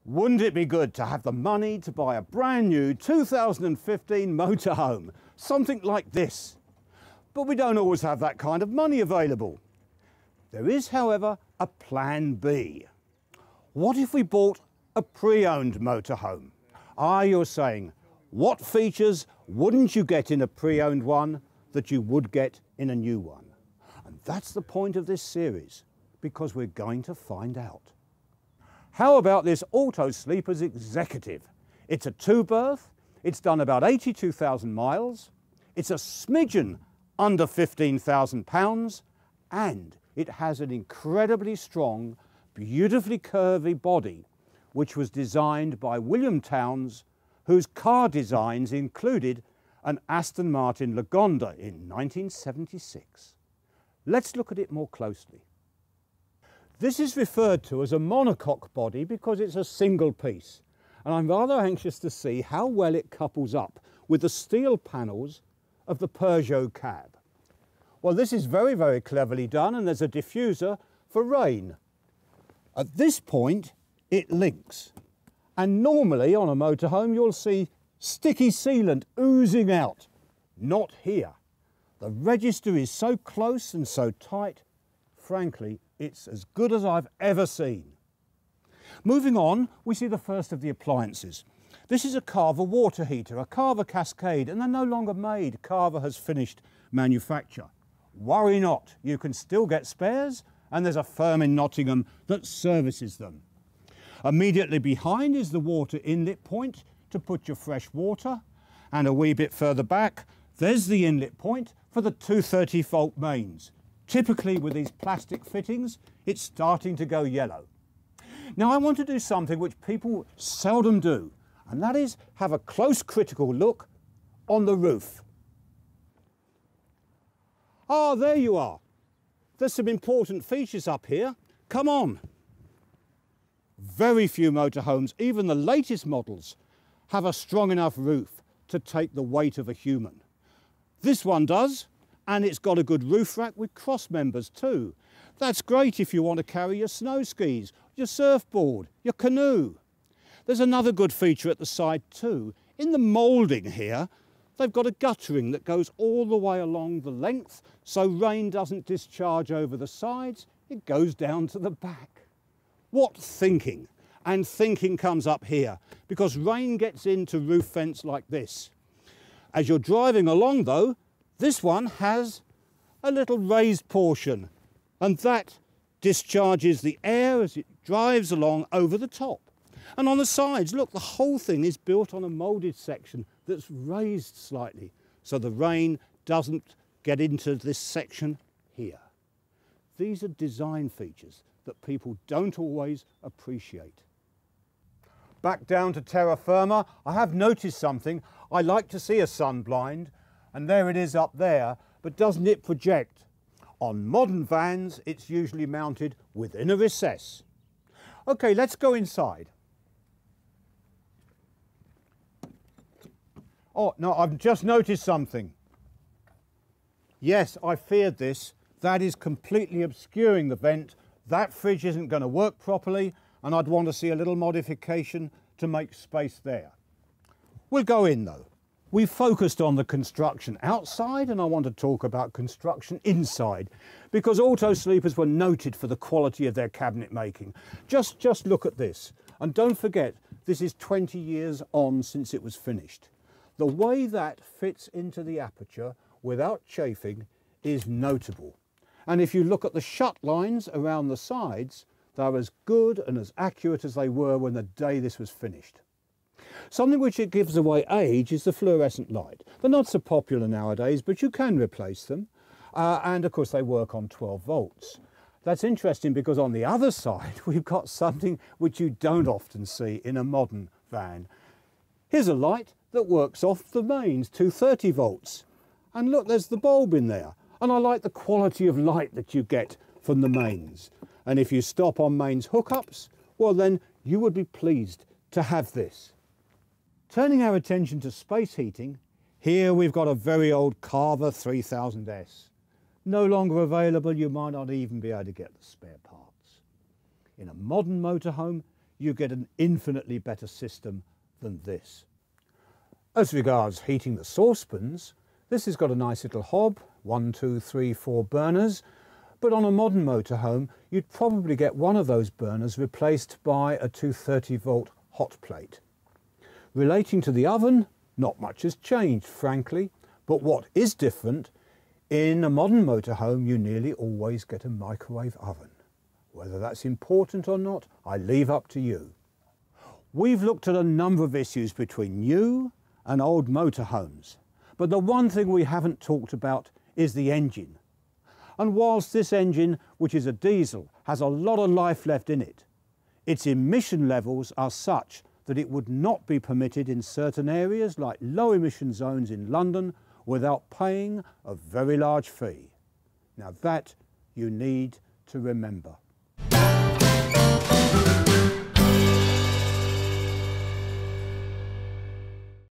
Wouldn't it be good to have the money to buy a brand new 2015 motorhome? Something like this. But we don't always have that kind of money available. There is, however, a plan B. What if we bought a pre-owned motorhome? You're saying, what features wouldn't you get in a pre-owned one that you would get in a new one? And that's the point of this series, because we're going to find out. How about this Auto Sleepers Executive? It's a two-berth, it's done about 82,000 miles, it's a smidgen under £15,000, and it has an incredibly strong, beautifully curvy body, which was designed by William Townes, whose car designs included an Aston Martin Lagonda in 1976. Let's look at it more closely. This is referred to as a monocoque body because it's a single piece, and I'm rather anxious to see how well it couples up with the steel panels of the Peugeot cab. Well, this is very, very cleverly done, and there's a diffuser for rain. At this point, it links, and normally on a motorhome you'll see sticky sealant oozing out. Not here. The register is so close and so tight, frankly, it's as good as I've ever seen. Moving on, we see the first of the appliances. This is a Carver water heater, a Carver Cascade, and they're no longer made. Carver has finished manufacture. Worry not, you can still get spares, and there's a firm in Nottingham that services them. Immediately behind is the water inlet point to put your fresh water, and a wee bit further back, there's the inlet point for the 230 volt mains. Typically with these plastic fittings, it's starting to go yellow. Now I want to do something which people seldom do, and that is have a close critical look on the roof. There you are. There's some important features up here. Come on. Very few motorhomes, even the latest models, have a strong enough roof to take the weight of a human. This one does. And it's got a good roof rack with cross members too. That's great if you want to carry your snow skis, your surfboard, your canoe. There's another good feature at the side too. In the moulding here, they've got a guttering that goes all the way along the length, so rain doesn't discharge over the sides, it goes down to the back. What thinking? And thinking comes up here, because rain gets into roof vents like this. As you're driving along though, this one has a little raised portion, and that discharges the air as it drives along over the top. And on the sides, look, the whole thing is built on a moulded section that's raised slightly, so the rain doesn't get into this section here. These are design features that people don't always appreciate. Back down to terra firma, I have noticed something. I like to see a Sunblind, and there it is up there, but doesn't it project? On modern vans, it's usually mounted within a recess. Okay, let's go inside. Oh, no, I've just noticed something. Yes, I feared this. That is completely obscuring the vent. That fridge isn't going to work properly, and I'd want to see a little modification to make space there. We'll go in though. We focused on the construction outside, and I want to talk about construction inside, because Auto Sleepers were noted for the quality of their cabinet making. Just look at this, and don't forget, this is 20 years on since it was finished. The way that fits into the aperture without chafing is notable. And if you look at the shut lines around the sides, they're as good and as accurate as they were when the day this was finished. Something which it gives away age is the fluorescent light. They're not so popular nowadays, but you can replace them. And of course they work on 12 volts. That's interesting because on the other side, we've got something which you don't often see in a modern van. Here's a light that works off the mains, 230 volts. And look, there's the bulb in there. And I like the quality of light that you get from the mains. And if you stop on mains hookups, well then you would be pleased to have this. Turning our attention to space heating, here we've got a very old Carver 3000S. No longer available, you might not even be able to get the spare parts. In a modern motorhome, you get an infinitely better system than this. As regards heating the saucepans, this has got a nice little hob, 1, 2, 3, 4 burners, but on a modern motorhome you'd probably get one of those burners replaced by a 230 volt hot plate. Relating to the oven, not much has changed frankly, but what is different, in a modern motorhome you nearly always get a microwave oven. Whether that's important or not, I leave up to you. We've looked at a number of issues between new and old motorhomes, but the one thing we haven't talked about is the engine. And whilst this engine, which is a diesel, has a lot of life left in it, its emission levels are such that it would not be permitted in certain areas like low emission zones in London without paying a very large fee. Now that you need to remember.